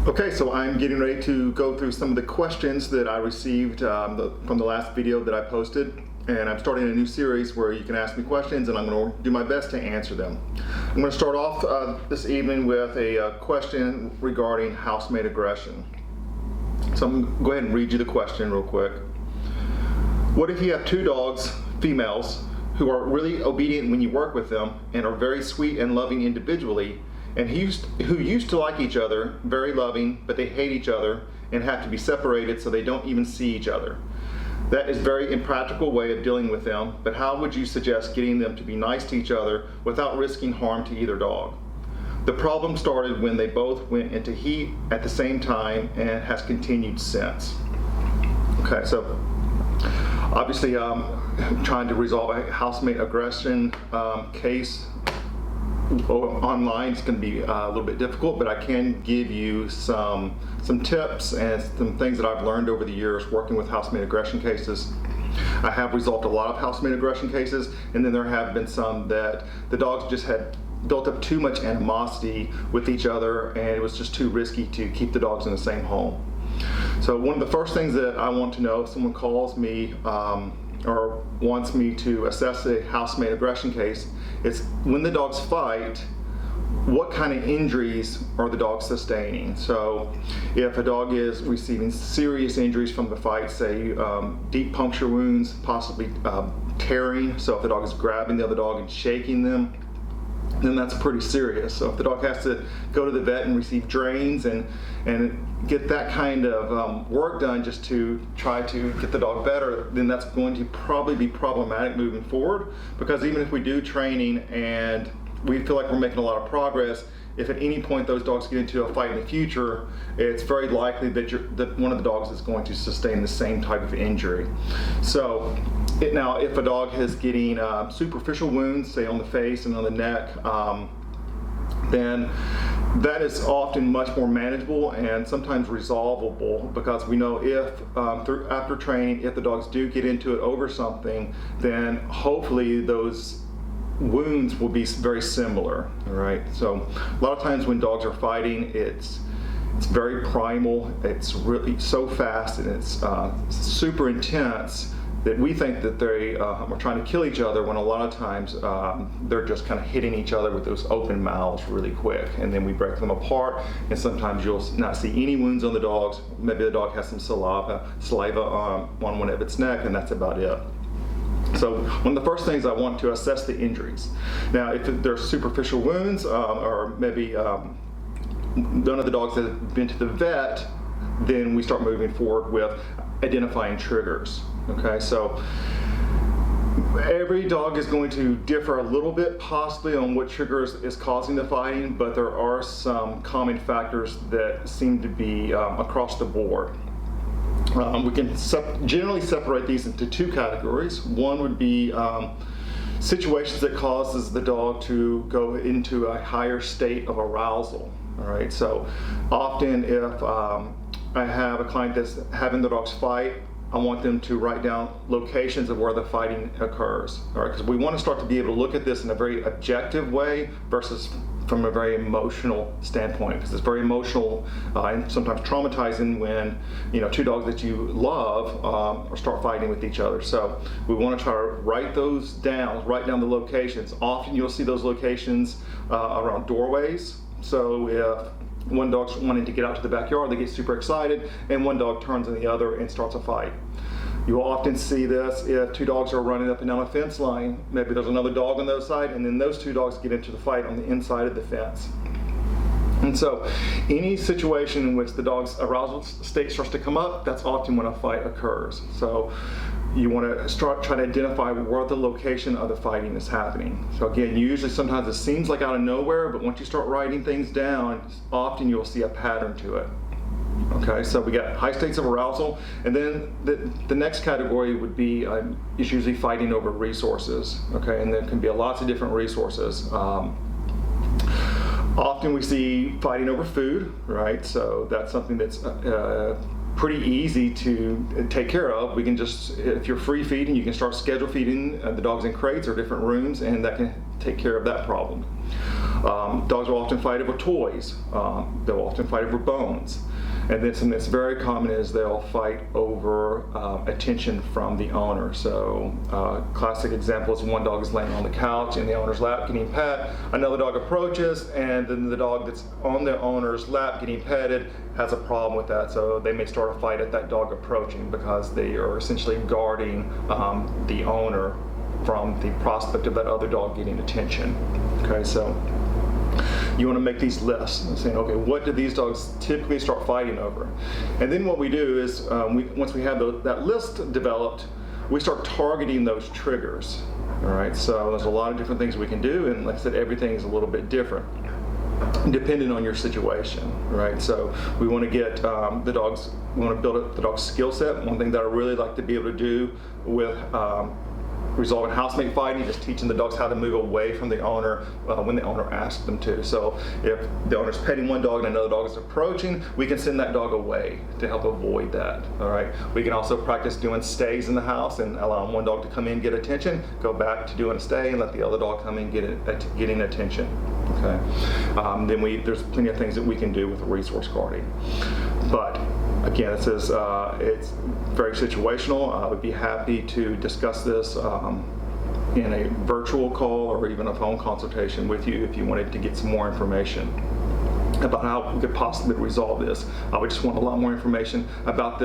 Okay, so I'm getting ready to go through some of the questions that I received from the last video that I posted, and I'm starting a new series where you can ask me questions and I'm going to do my best to answer them. I'm going to start off this evening with a question regarding housemate aggression. So I'm going to go ahead and read you the question real quick. What if you have two dogs, females, who are really obedient when you work with them and are very sweet and loving individually, and who used to like each other, very loving, but they hate each other and have to be separated so they don't even see each other? That is a very impractical way of dealing with them, but how would you suggest getting them to be nice to each other without risking harm to either dog? The problem started when they both went into heat at the same time and has continued since. Okay, so obviously trying to resolve a housemate aggression case online is going to be a little bit difficult, but I can give you some tips and some things that I've learned over the years working with housemate aggression cases. I have resolved a lot of housemate aggression cases, and then there have been some that the dogs just had built up too much animosity with each other and it was just too risky to keep the dogs in the same home. So one of the first things that I want to know if someone calls me or wants me to assess a housemate aggression case, it's when the dogs fight, what kind of injuries are the dogs sustaining? So if a dog is receiving serious injuries from the fight, say deep puncture wounds, possibly tearing, so if the dog is grabbing the other dog and shaking them, then that's pretty serious. So if the dog has to go to the vet and receive drains and get that kind of work done just to try to get the dog better, then that's going to probably be problematic moving forward, because even if we do training and we feel like we're making a lot of progress, if at any point those dogs get into a fight in the future, it's very likely that one of the dogs is going to sustain the same type of injury. So now if a dog is getting superficial wounds, say on the face and on the neck, then that is often much more manageable and sometimes resolvable, because we know if after training, if the dogs do get into it over something, then hopefully those wounds will be very similar. All right, so a lot of times when dogs are fighting, it's very primal, it's really so fast, and it's super intense that we think that they are trying to kill each other, when a lot of times they're just kind of hitting each other with those open mouths really quick, and then we break them apart, and sometimes you'll not see any wounds on the dogs. Maybe the dog has some saliva on one of its neck, and that's about it. So one of the first things I want to assess the injuries. Now if there's superficial wounds, or maybe none of the dogs that have been to the vet, then we start moving forward with identifying triggers. Okay, so every dog is going to differ a little bit possibly on what triggers is causing the fighting, but there are some common factors that seem to be across the board. We can generally separate these into two categories. One would be situations that causes the dog to go into a higher state of arousal. All right, so often if I have a client that's having the dogs fight, I want them to write down locations of where the fighting occurs. All right, because we want to start to be able to look at this in a very objective way versus from a very emotional standpoint, because it's very emotional and sometimes traumatizing when two dogs that you love start fighting with each other. So we want to try to write those down, write down the locations. Often you'll see those locations around doorways. So if one dog's wanting to get out to the backyard, they get super excited, and one dog turns on the other and starts a fight. You will often see this if two dogs are running up and down a fence line. Maybe there's another dog on the other side, and then those two dogs get into the fight on the inside of the fence. And so any situation in which the dog's arousal state starts to come up, that's often when a fight occurs. So you want to start trying to identify where the location of the fighting is happening. So again, usually sometimes it seems like out of nowhere, but once you start writing things down, often you'll see a pattern to it. Okay, so we got high states of arousal, and then the next category would be is usually fighting over resources. Okay, and there can be lots of different resources. Often we see fighting over food, right? So that's something that's pretty easy to take care of. We can just, if you're free feeding, you can start schedule feeding the dogs in crates or different rooms, and that can take care of that problem. Dogs will often fight over toys. They'll often fight over bones. And then something that's very common is they'll fight over attention from the owner. So classic example is one dog is laying on the couch in the owner's lap getting pet. Another dog approaches, and then the dog that's on the owner's lap getting petted has a problem with that. So they may start a fight at that dog approaching because they are essentially guarding the owner from the prospect of that other dog getting attention. Okay, so you want to make these lists and saying, okay, what do these dogs typically start fighting over? And then what we do is, once we have that list developed, we start targeting those triggers. All right, so there's a lot of different things we can do, and like I said, everything is a little bit different depending on your situation, right? So we want to get the dogs, we want to build up the dog's skill set. One thing that I really like to be able to do with resolving housemate fighting is teaching the dogs how to move away from the owner when the owner asks them to. So if the owner's petting one dog and another dog is approaching, we can send that dog away to help avoid that. All right. We can also practice doing stays in the house and allowing one dog to come in, get attention, go back to doing a stay, and let the other dog come in, getting attention. Okay. Then there's plenty of things that we can do with resource guarding. But again, it says it's very situational. I would be happy to discuss this in a virtual call or even a phone consultation with you if you wanted to get some more information about how we could possibly resolve this. I would just want a lot more information about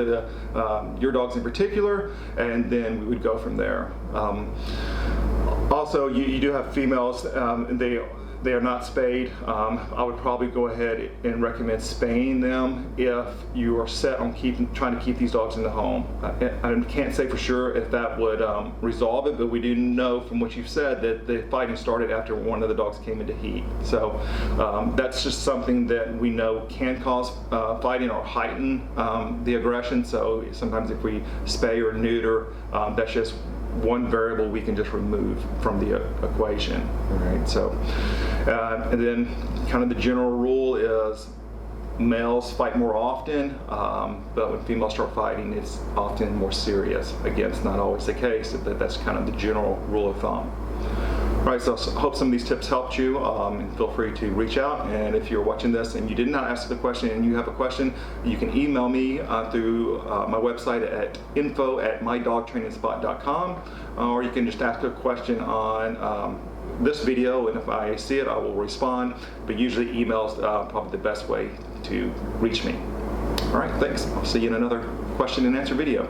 your dogs in particular, and then we would go from there. Also, you do have females, and they are not spayed. I would probably go ahead and recommend spaying them if you are set on trying to keep these dogs in the home. I can't say for sure if that would resolve it, but we do know from what you've said that the fighting started after one of the dogs came into heat. So that's just something that we know can cause fighting or heighten the aggression. So sometimes if we spay or neuter, that's just one variable we can just remove from the equation. All right, so and then kind of the general rule is males fight more often, but when females start fighting, it's often more serious. Again, it's not always the case, but that's kind of the general rule of thumb. All right, so I hope some of these tips helped you, and feel free to reach out. And if you're watching this and you did not ask the question and you have a question, you can email me through my website at info@mydogtrainingspot.com, or you can just ask a question on this video, and if I see it, I will respond. But usually email's probably the best way to reach me. All right, thanks. I'll see you in another question and answer video.